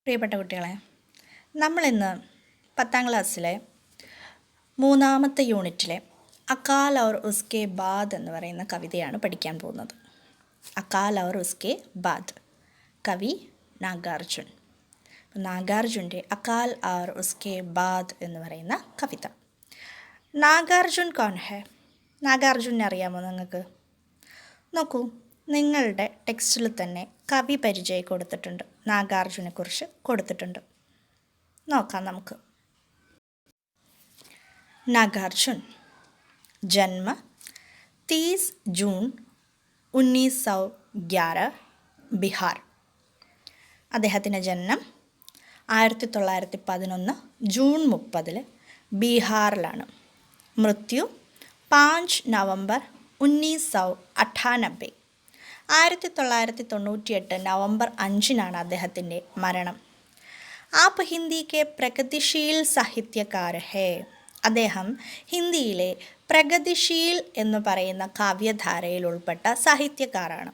പ്രിയപ്പെട്ട കുട്ടികളെ, നമ്മളിന്ന് 10ാം ക്ലാസ്സിലെ 3ാമത്തെ യൂണിറ്റിലെ അകാൽ ഔർ ഉസ്കെ ബാദ് എന്ന് പറയുന്ന കവിതയാണ് പഠിക്കാൻ പോകുന്നത്. അകാൽ ഔർ ഉസ്കെ ബാദ്, കവി നാഗാർജുൻ. നാഗാർജുൻ്റെ അകാൽ ഔർ ഉസ്കെ ബാദ് എന്ന് പറയുന്ന കവിത. നാഗാർജുൻ കോൺ ഹെ? നാഗാർജുനെ അറിയാമോ നിങ്ങൾക്ക്? നോക്കൂ, നിങ്ങളുടെ ടെക്സ്റ്റിൽ തന്നെ കവി പരിചയം കൊടുത്തിട്ടുണ്ട്, നാഗാർജുനെക്കുറിച്ച് കൊടുത്തിട്ടുണ്ട്. നോക്കാം നമുക്ക്. നാഗാർജുൻ ജന്മ 30 ജൂൺ 1911 ബിഹാർ. അദ്ദേഹത്തിൻ്റെ ജനനം 1911 ജൂൺ 30 ബീഹാറിലാണ്. മൃത്യു 5 നവംബർ 1998 1998 നവംബർ 5 അദ്ദേഹത്തിൻ്റെ മരണം. ആപ്പ് ഹിന്ദി കെ പ്രഗതിശീൽ സാഹിത്യകാർ ഹേ. അദ്ദേഹം ഹിന്ദിയിലെ പ്രഗതിശീൽ എന്ന് പറയുന്ന കാവ്യധാരയിൽ ഉൾപ്പെട്ട സാഹിത്യകാരാണ്.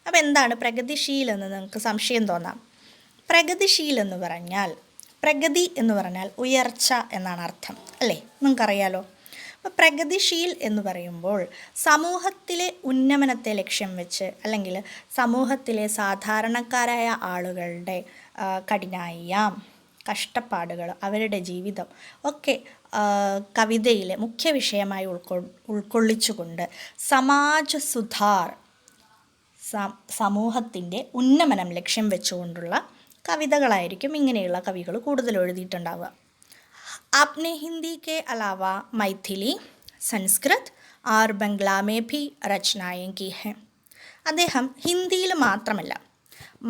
അപ്പോൾ എന്താണ് പ്രഗതിശീൽ എന്ന് നിങ്ങൾക്ക് സംശയം തോന്നാം. പ്രഗതിശീൽ എന്ന് പറഞ്ഞാൽ, പ്രഗതി എന്ന് പറഞ്ഞാൽ ഉയർച്ച എന്നാണ് അർത്ഥം, അല്ലേ? നിങ്ങൾക്കറിയാലോ. അപ്പോൾ പ്രഗതിശീൽ എന്ന് പറയുമ്പോൾ സമൂഹത്തിലെ ഉന്നമനത്തെ ലക്ഷ്യം വെച്ച്, അല്ലെങ്കിൽ സമൂഹത്തിലെ സാധാരണക്കാരായ ആളുകളുടെ കഠിനായ്യം, കഷ്ടപ്പാടുകൾ, അവരുടെ ജീവിതം ഒക്കെ കവിതയിലെ മുഖ്യ വിഷയമായി ഉൾക്കൊള്ളിച്ചുകൊണ്ട് സമാജ് സുധാർ, സമൂഹത്തിൻ്റെ ഉന്നമനം ലക്ഷ്യം വെച്ചുകൊണ്ടുള്ള കവിതകളായിരിക്കും ഇങ്ങനെയുള്ള കവികൾ കൂടുതൽ എഴുതിയിട്ടുണ്ടാവുക. आपने हिंदी के अलावा मैथिली, संस्कृत और बंगला में भी रचनाएं की हैं. അദ്ദേഹം ഹിന്ദിയിൽ മാത്രമല്ല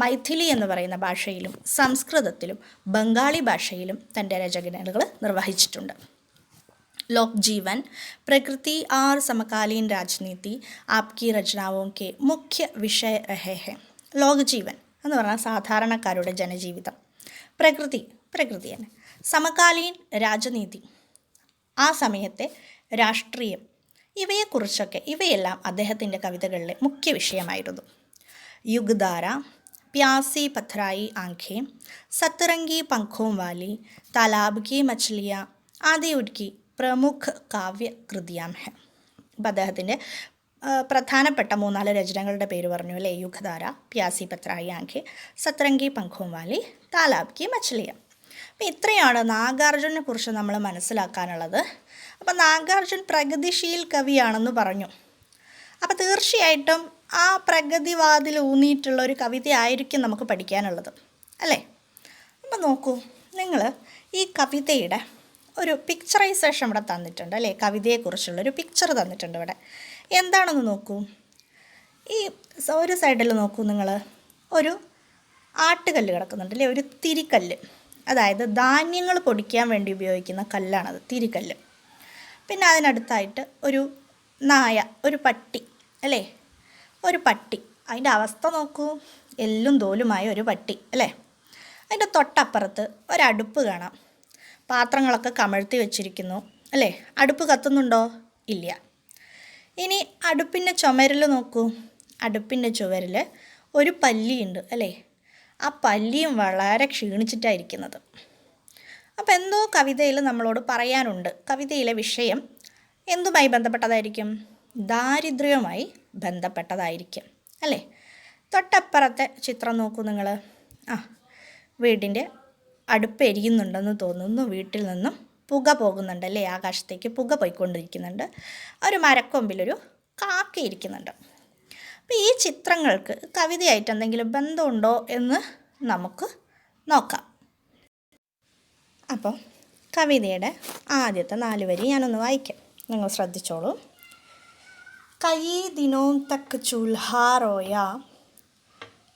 മൈഥിലി എന്ന് പറയുന്ന ഭാഷയിലും സംസ്കൃതത്തിലും ബംഗാളി ഭാഷയിലും തൻ്റെ രചനകൾ നിർവഹിച്ചിട്ടുണ്ട്. ലോക് ജീവൻ, പ്രകൃതി और സമകാലീൻ രാജനീതി आपकी रचनाओं के मुख्य विषय रहे हैं. ലോക് ജീവൻ എന്ന് പറഞ്ഞാൽ സാധാരണക്കാരുടെ ജനജീവിതം, പ്രകൃതി തന്നെ, സമകാലീൻ രാജനീതി, ആ സമയത്തെ രാഷ്ട്രീയം, ഇവയെല്ലാം അദ്ദേഹത്തിൻ്റെ കവിതകളിലെ മുഖ്യ വിഷയമായിരുന്നു. യുഗ്ധാര, പ്യാസി പത്രായി ആംഖേ, സത്തറംഗി പംഖോം വാലി, താലാബ് കി മച്ലിയ ആദി ഉൻകി പ്രമുഖ കാവ്യകൃതിയാം ഹെ. അപ്പം അദ്ദേഹത്തിൻ്റെ പ്രധാനപ്പെട്ട 3-4 രചനകളുടെ പേര് പറഞ്ഞു അല്ലേ? യുഗ്ധാര, പ്യാസി പത്രായി ആംഖേ, സത്തറംഗി പംഖോം വാലി, താലാബ് കി മച്ലിയ. അപ്പം ഇത്രയാണ് നാഗാർജുനെ കുറിച്ച് നമ്മൾ മനസ്സിലാക്കാനുള്ളത്. അപ്പം നാഗാർജുൻ പ്രഗതിശീൽ കവിയാണെന്ന് പറഞ്ഞു. അപ്പം തീർച്ചയായിട്ടും ആ പ്രഗതിവാദിൽ ഊന്നിയിട്ടുള്ള ഒരു കവിതയായിരിക്കും നമുക്ക് പഠിക്കാനുള്ളത്, അല്ലേ? അപ്പം നോക്കൂ, നിങ്ങൾ ഈ കവിതയുടെ ഒരു പിക്ചറൈസേഷൻ ഇവിടെ തന്നിട്ടുണ്ട്, അല്ലേ? കവിതയെക്കുറിച്ചുള്ളൊരു പിക്ചർ തന്നിട്ടുണ്ട് ഇവിടെ. എന്താണെന്ന് നോക്കൂ. ഈ ഒരു സൈഡിൽ നോക്കൂ, നിങ്ങൾ ഒരു ആട്ടുകല്ല് കിടക്കുന്നുണ്ട്, അല്ലേ? ഒരു തിരിക്കല്ല്, അതായത് ധാന്യങ്ങൾ പൊടിക്കാൻ വേണ്ടി ഉപയോഗിക്കുന്ന കല്ലാണത്, തിരിക്കല്ല്. പിന്നെ അതിനടുത്തായിട്ട് ഒരു നായ, ഒരു പട്ടി, അല്ലേ? ഒരു പട്ടി, അതിൻ്റെ അവസ്ഥ നോക്കൂ, എല്ലും തോലുമായ ഒരു പട്ടി, അല്ലേ? അതിൻ്റെ തൊട്ടപ്പുറത്ത് ഒരടുപ്പ് കാണാം, പാത്രങ്ങളൊക്കെ കമഴ്ത്തി വെച്ചിരിക്കുന്നു, അല്ലേ? അടുപ്പ് കത്തുന്നുണ്ടോ? ഇല്ല. ഇനി അടുപ്പിൻ്റെ ചുമരിൽ നോക്കൂ, അടുപ്പിൻ്റെ ചുവരിൽ ഒരു പല്ലിയുണ്ട്, അല്ലേ? ആ പല്ലിയും വളരെ ക്ഷീണിച്ചിട്ടായിരിക്കുന്നത്. അപ്പോൾ എന്തോ കവിതയിൽ നമ്മളോട് പറയാനുണ്ട്. കവിതയിലെ വിഷയം എന്തുമായി ബന്ധപ്പെട്ടതായിരിക്കും? ദാരിദ്ര്യവുമായി ബന്ധപ്പെട്ടതായിരിക്കും, അല്ലേ? തൊട്ടപ്പുറത്തെ ചിത്രം നോക്കൂ നിങ്ങൾ. വീടിൻ്റെ അടുപ്പ് എരിയുന്നുണ്ടെന്ന് തോന്നുന്നു. വീട്ടിൽ നിന്നും പുക പോകുന്നുണ്ട്, അല്ലേ? ആകാശത്തേക്ക് പുക പോയിക്കൊണ്ടിരിക്കുന്നുണ്ട്. ഒരു മരക്കൊമ്പിലൊരു കാക്ക ഇരിക്കുന്നുണ്ട്. അപ്പോൾ ഈ ചിത്രങ്ങൾക്ക് കവിതയായിട്ട് എന്തെങ്കിലും ബന്ധമുണ്ടോ എന്ന് നമുക്ക് നോക്കാം. അപ്പോൾ കവിതയുടെ ആദ്യത്തെ 4 വരി ഞാനൊന്ന് വായിക്കാം, നിങ്ങൾ ശ്രദ്ധിച്ചോളൂ. കയി ദിനോം തക്ക് ചൂൽഹാ റോയ,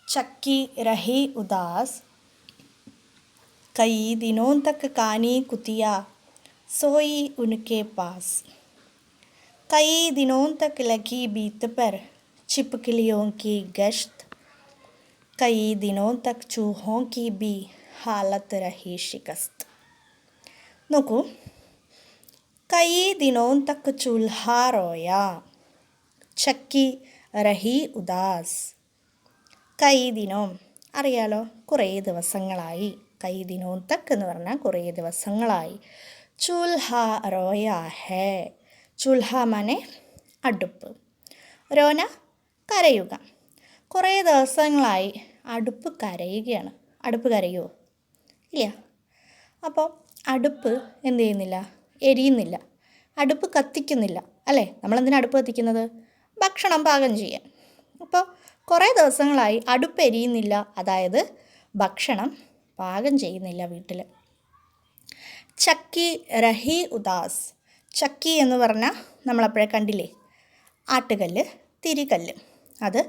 ചക്കി രഹി ഉദാസ്, കയി ദിനോം തക്ക് കാനി കുത്തിയ, സോയി ഉനക്കെ പാസ്, കയി ദിനോം തക്ക് ലഗി ബീത്ത് पर छिपकलियों की गश्त, कई दिनों तक चूहों की भी हालत रही शिकस्त. നോക്കൂ, കൈ ദിനോം തക്ക് ചൂൽഹാ റോയ, ചക്കി രഹി ഉദാസ്. കൈ ദിനോം അറിയാലോ, കുറേ ദിവസങ്ങളായി. കൈ ദിനോ തക്ക് എന്ന് പറഞ്ഞാൽ കുറേ ദിവസങ്ങളായി. ചൂൽഹ റോയാ ഹേ. ചൂൽഹ മനെ അടുപ്പ്, രോന കരയുക. കുറേ ദിവസങ്ങളായി അടുപ്പ് കരയുകയാണ്. അടുപ്പ് കരയുമോ? ഇല്ല. അപ്പോൾ അടുപ്പ് എന്ത് ചെയ്യുന്നില്ല? എരിയുന്നില്ല. അടുപ്പ് കത്തിക്കുന്നില്ല അല്ലേ? നമ്മളെന്തിനാണ് അടുപ്പ് കത്തിക്കുന്നത്? ഭക്ഷണം പാകം ചെയ്യാൻ. അപ്പോൾ കുറേ ദിവസങ്ങളായി അടുപ്പ് എരിയുന്നില്ല, അതായത് ഭക്ഷണം പാകം ചെയ്യുന്നില്ല വീട്ടിൽ. ചക്കി രഹി ഉദാസ്. ചക്കി എന്ന് പറഞ്ഞാൽ നമ്മളപ്പോഴേ കണ്ടില്ലേ, ആട്ടുകല്ല്, തിരികല്ല്. അത്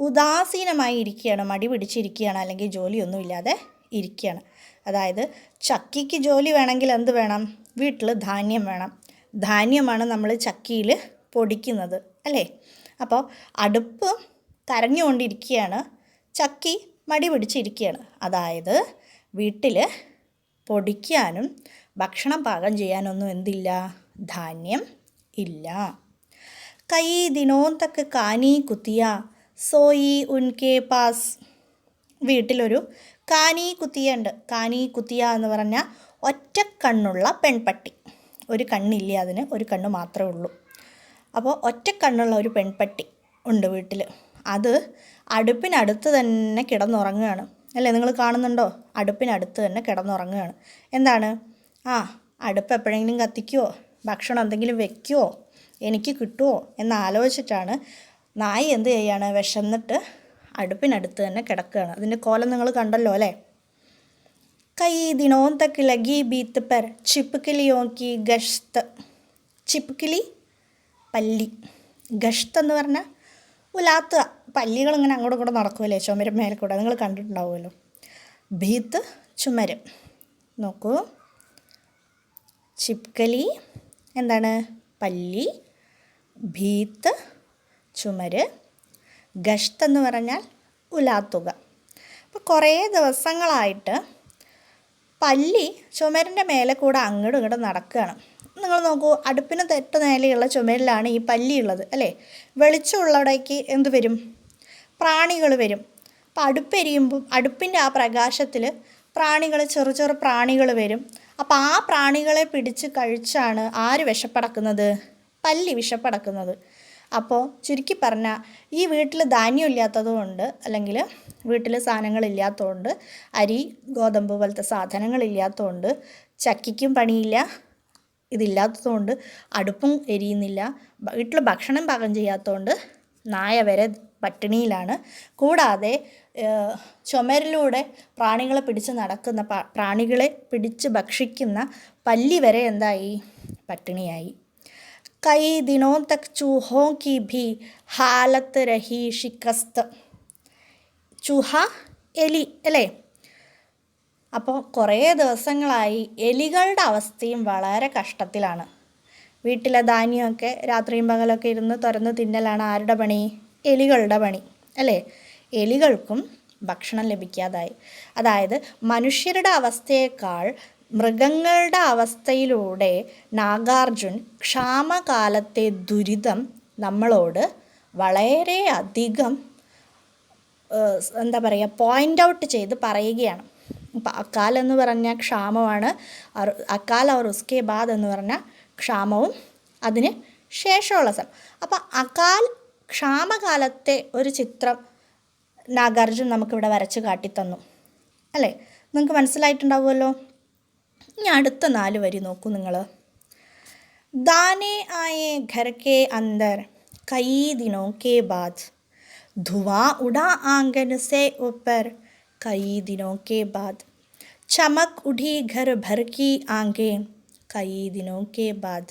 ഉദാസീനമായി ഇരിക്കുകയാണ്, മടി പിടിച്ചിരിക്കുകയാണ്, അല്ലെങ്കിൽ ജോലിയൊന്നുമില്ലാതെ ഇരിക്കുകയാണ്. അതായത് ചക്കിക്ക് ജോലി വേണമെങ്കിൽ എന്ത് വേണം? വീട്ടിൽ ധാന്യം വേണം. ധാന്യമാണ് നമ്മൾ ചക്കിയിൽ പൊടിക്കുന്നത് അല്ലേ? അപ്പോൾ അടുപ്പ് കരഞ്ഞുകൊണ്ടിരിക്കുകയാണ്, ചക്കി മടി പിടിച്ചിരിക്കുകയാണ്. അതായത് വീട്ടിൽ പൊടിക്കാനും ഭക്ഷണം പാകം ചെയ്യാനൊന്നും എന്തില്ല? ധാന്യം ഇല്ല. കൈ ദിനോ തക്ക് കാനി കുത്തിയ സോയി ഉൻകെ പാസ്. വീട്ടിലൊരു കാനി കുത്തിയ ഉണ്ട്. കാനി കുത്തിയ എന്ന് പറഞ്ഞാൽ ഒറ്റക്കണ്ണുള്ള പെൺപട്ടി. ഒരു കണ്ണില്ല അതിന്, ഒരു കണ്ണ് മാത്രമേ ഉള്ളൂ. അപ്പോൾ ഒറ്റക്കണ്ണുള്ള ഒരു പെൺപട്ടി ഉണ്ട് വീട്ടിൽ. അത് അടുപ്പിനടുത്ത് തന്നെ കിടന്നുറങ്ങുകയാണ് അല്ലേ? നിങ്ങൾ കാണുന്നുണ്ടോ? അടുപ്പിനടുത്ത് തന്നെ കിടന്നുറങ്ങുകയാണ്. എന്താണ്? അടുപ്പ് എപ്പോഴെങ്കിലും കത്തിക്കുമോ, ഭക്ഷണം എന്തെങ്കിലും വെക്കുമോ, എനിക്ക് കിട്ടുമോ എന്നാലോചിച്ചിട്ടാണ് നായി എന്ത് ചെയ്യാണ്? വിശന്നിട്ട് അടുപ്പിനടുത്ത് തന്നെ കിടക്കുകയാണ്. അതിൻ്റെ കോലം നിങ്ങൾ കണ്ടല്ലോ അല്ലേ? കൈ ദിനോ തക്ക് ലഗി ബീത്ത് പെർ ചിപ്കിലിയോ കി ഗഷ്ത്. ചിപ്കിലി പല്ലി, ഗഷ്ത് എന്ന് പറഞ്ഞാൽ ഉലാത്തുക. പല്ലികളിങ്ങനെ അങ്ങോട്ടും ഇങ്ങോട്ടും നടക്കുമല്ലേ ചുമരും മേലെ കൂടെ, നിങ്ങൾ കണ്ടിട്ടുണ്ടാവുമല്ലോ. ഭീത്ത് ചുമര്. നോക്കൂ, ചിപ്കലി എന്താണ്? പല്ലി. ഭീത്ത് ചുമര്. ഗഷ്ത് എന്ന് പറഞ്ഞാൽ ഉലാത്തുക. അപ്പോൾ കുറേ ദിവസങ്ങളായിട്ട് പല്ലി ചുമരിൻ്റെ മേലെ കൂടെ അങ്ങോട്ടും ഇങ്ങോട്ടും നടക്കുകയാണ്. നിങ്ങൾ നോക്കൂ, അടുപ്പിന് തൊട്ട് നേലെയുള്ള ചുമരിലാണ് ഈ പല്ലി ഉള്ളത് അല്ലേ? വെളിച്ചമുള്ളവിടേക്ക് എന്ത് വരും? പ്രാണികൾ വരും. അപ്പോൾ അടുപ്പെരിയുമ്പോൾ അടുപ്പിൻ്റെ ആ പ്രകാശത്തിൽ പ്രാണികൾ, ചെറു ചെറു പ്രാണികൾ വരും. അപ്പോൾ ആ പ്രാണികളെ പിടിച്ച് കഴിച്ചാണ് ആര് വിശപ്പടക്കുന്നത്? പല്ലി വിശപ്പടക്കുന്നത്. അപ്പോൾ ചുരുക്കി പറഞ്ഞാൽ ഈ വീട്ടിൽ ധാന്യം ഇല്ലാത്തതുകൊണ്ട്, അല്ലെങ്കിൽ വീട്ടിൽ സാധനങ്ങളില്ലാത്തതുകൊണ്ട്, അരി ഗോതമ്പ് പോലത്തെ സാധനങ്ങളില്ലാത്തതുകൊണ്ട്, ചക്കിക്കും പണിയില്ല, ഇതില്ലാത്തതുകൊണ്ട് അടുപ്പും എരിയുന്നില്ല, വീട്ടിൽ ഭക്ഷണം പാകം ചെയ്യാത്തതുകൊണ്ട് നായ വരെ പട്ടിണിയിലാണ്. കൂടാതെ ചുമരിലൂടെ പ്രാണികളെ പിടിച്ച് നടക്കുന്ന, പ്രാണികളെ പിടിച്ച് ഭക്ഷിക്കുന്ന പല്ലി വരെ എന്തായി? പട്ടിണിയായി. കൈ ദിനോ തക് ചൂഹോ കി ഭി ഹാലത്ത് രഹി ഷിക്കസ്ത്. ചൂഹ എലി അല്ലേ? അപ്പോൾ കുറേ ദിവസങ്ങളായി എലികളുടെ അവസ്ഥയും വളരെ കഷ്ടത്തിലാണ്. വീട്ടിലെ ധാന്യമൊക്കെ രാത്രിയും പകലൊക്കെ ഇരുന്ന് തുറന്ന് തിന്നലാണ് ആരുടെ പണി? എലികളുടെ പണി അല്ലേ? എലികൾക്കും ഭക്ഷണം ലഭിക്കാതായി. അതായത് മനുഷ്യരുടെ അവസ്ഥയേക്കാൾ മൃഗങ്ങളുടെ അവസ്ഥയിലൂടെ നാഗാർജുൻ ക്ഷാമകാലത്തെ ദുരിതം നമ്മളോട് വളരെയധികം എന്താ പറയുക, പോയിൻ്റ് ഔട്ട് ചെയ്ത് പറയുകയാണ്. അപ്പം അക്കാൽ എന്ന് പറഞ്ഞാൽ ക്ഷാമമാണ്, അക്കാൽ അവർ ഉസ്കെ ബാദ് എന്ന് പറഞ്ഞാൽ ക്ഷാമവും അതിന് ശേഷമുള്ള സ്ഥലം. അപ്പം അകാൽ ക്ഷാമകാലത്തെ ഒരു ചിത്രം നാഗാർജുൻ നമുക്കിവിടെ വരച്ച് കാട്ടിത്തന്നു അല്ലേ? നിങ്ങൾക്ക് മനസ്സിലായിട്ടുണ്ടാവുമല്ലോ. ഇനി അടുത്ത 4 വരി നോക്കൂ നിങ്ങൾ. ദാനെ ആയേ ഘർ കെ അന്തർ കൈ ദിനോ കെ ബാദ്. ധുവാ ഉടാ ആംഗൻ സെ ऊपर कई दिनों के बाद. चमक उठी घर भर की आंखें कई दिनों के बाद.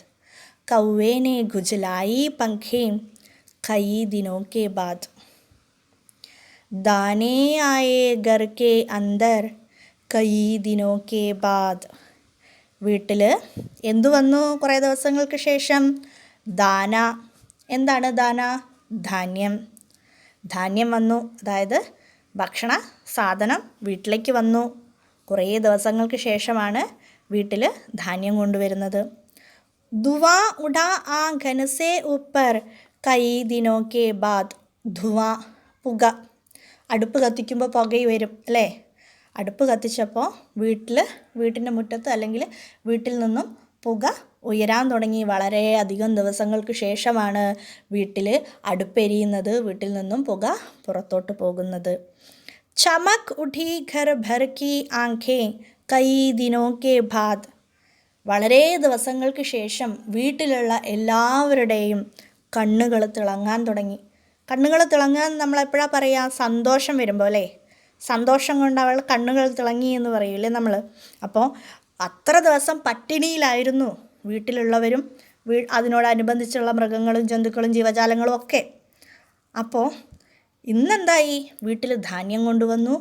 कौवे ने गुजलाई पंखें कई दिनों के बाद. दाने आए घर के अंदर कई दिनों के बाद. വീട്ടിൽ എന്തു വന്നു കുറേ ദിവസങ്ങൾക്ക് ശേഷം? ദാന. എന്താണ് ദാന? ധാന്യം. ധാന്യം വന്നു, അതായത് ഭക്ഷണ സാധനം വീട്ടിലേക്ക് വന്നു. കുറേ ദിവസങ്ങൾക്ക് ശേഷമാണ് വീട്ടിൽ ധാന്യം കൊണ്ടുവരുന്നത്. ധുവാ ഉടാ ആ ഘനസേ ഊപ്പർ കൈ ദിനോ കെ ബാദ്. ധുവാ പുക. അടുപ്പ് കത്തിക്കുമ്പോൾ പുക വരും അല്ലേ? അടുപ്പ് കത്തിച്ചപ്പോൾ വീട്ടിൻ്റെ മുറ്റത്ത് അല്ലെങ്കിൽ വീട്ടിൽ നിന്നും പുക ഉയരാൻ തുടങ്ങി. വളരെയധികം ദിവസങ്ങൾക്ക് ശേഷമാണ് വീട്ടിൽ അടുപ്പെരിയുന്നത്, വീട്ടിൽ നിന്നും പുക പുറത്തോട്ട് പോകുന്നത്. ചമക് ഉഠി ഘർ ഭർ കി ആംഖേ കൈ ദിനോ കെ ബാദ്. വളരെ ദിവസങ്ങൾക്ക് ശേഷം വീട്ടിലുള്ള എല്ലാവരുടെയും കണ്ണുകൾ തിളങ്ങാൻ തുടങ്ങി. കണ്ണുകൾ തിളങ്ങാൻ നമ്മളെപ്പോഴാണ് പറയുക? സന്തോഷം വരുമ്പോൾ അല്ലേ? സന്തോഷം കൊണ്ട് അവൾ കണ്ണുകൾ തിളങ്ങി എന്ന് പറയൂലേ നമ്മൾ. അപ്പോൾ അത്ര ദിവസം പട്ടിണിയിലായിരുന്നു വീട്ടിലുള്ളവരും അതിനോടനുബന്ധിച്ചുള്ള മൃഗങ്ങളും ജന്തുക്കളും ജീവജാലങ്ങളും ഒക്കെ. അപ്പോൾ ഇന്നെന്തായി? വീട്ടിൽ ധാന്യം കൊണ്ടുവന്നു,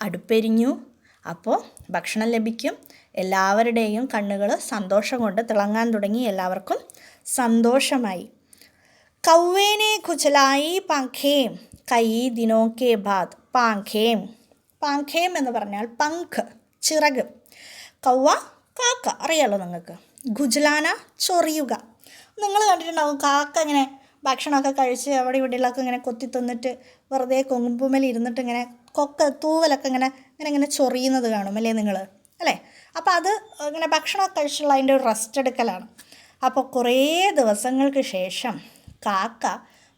അടുപ്പെരിഞ്ഞു, അപ്പോൾ ഭക്ഷണം ലഭിക്കും. എല്ലാവരുടെയും കണ്ണുകൾ സന്തോഷം കൊണ്ട് തിളങ്ങാൻ തുടങ്ങി. എല്ലാവർക്കും സന്തോഷമായി. കൗവേനെ ഖുജലായി പാഖേം കൈ ദിനോ കെ ബാദ്. പാഖേം എന്ന് പറഞ്ഞാൽ പങ്ക്, ചിറക്. കൗവ കാക്ക, അറിയാലോ നിങ്ങൾക്ക്. ഖുജ്ലാന ചൊറിയുക. നിങ്ങൾ കണ്ടിട്ടുണ്ടാവും കാക്ക ഇങ്ങനെ ഭക്ഷണമൊക്കെ കഴിച്ച് അവിടെ ഇവിടെയുള്ളൊക്കെ ഇങ്ങനെ കൊത്തി തിന്നിട്ട് വെറുതെ കൊമ്പുമേൽ ഇരുന്നിട്ട് ഇങ്ങനെ തൂവലൊക്കെ ഇങ്ങനെ ചൊറിയുന്നത് കാണും അല്ലേ നിങ്ങൾ? അല്ലേ? അപ്പോൾ അത് ഇങ്ങനെ ഭക്ഷണമൊക്കെ കഴിച്ചുള്ള അതിൻ്റെ ഒരു റെസ്റ്റ് എടുക്കലാണ്. അപ്പോൾ കുറേ ദിവസങ്ങൾക്ക് ശേഷം കാക്ക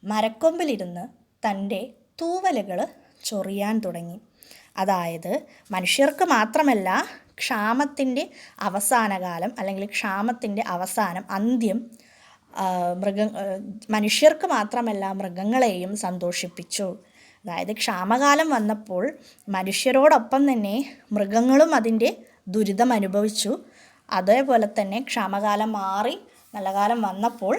മരക്കൊമ്പിലിരുന്ന് തൻ്റെ തൂവലുകൾ ചൊറിയാൻ തുടങ്ങി. അതായത് മനുഷ്യർക്ക് മാത്രമല്ല, ക്ഷാമത്തിൻ്റെ അവസാനകാലം അല്ലെങ്കിൽ ക്ഷാമത്തിൻ്റെ അവസാനം, അന്ത്യം മനുഷ്യർക്ക് മാത്രമല്ല മൃഗങ്ങളെയും സന്തോഷിപ്പിച്ചു. അതായത് ക്ഷാമകാലം വന്നപ്പോൾ മനുഷ്യരോടൊപ്പം തന്നെ മൃഗങ്ങളും അതിൻ്റെ ദുരിതം അനുഭവിച്ചു. അതേപോലെ തന്നെ ക്ഷാമകാലം മാറി നല്ല കാലം വന്നപ്പോൾ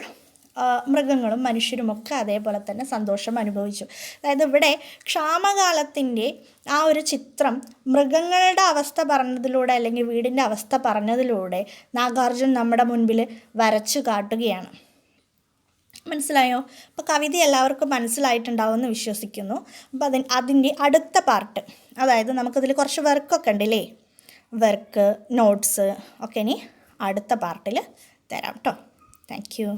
മൃഗങ്ങളും മനുഷ്യരുമൊക്കെ അതേപോലെ തന്നെ സന്തോഷം അനുഭവിച്ചു. അതായത് ഇവിടെ ക്ഷാമകാലത്തിൻ്റെ ആ ഒരു ചിത്രം മൃഗങ്ങളുടെ അവസ്ഥ പറഞ്ഞതിലൂടെ അല്ലെങ്കിൽ വീടിൻ്റെ അവസ്ഥ പറഞ്ഞതിലൂടെ നാഗാർജുൻ നമ്മുടെ മുൻപിൽ വരച്ചു കാട്ടുകയാണ്. മനസ്സിലായോ? അപ്പോൾ കവിത എല്ലാവർക്കും മനസ്സിലായിട്ടുണ്ടാവുമെന്ന് വിശ്വസിക്കുന്നു. അപ്പോൾ അതിൻ്റെ അടുത്ത പാർട്ട്, അതായത് നമുക്കിതിൽ കുറച്ച് വർക്കൊക്കെ ഉണ്ടല്ലേ, വർക്ക് നോട്ട്സ് ഒക്കെ ഇനി അടുത്ത പാർട്ടിൽ തരാം കേട്ടോ. Thank you.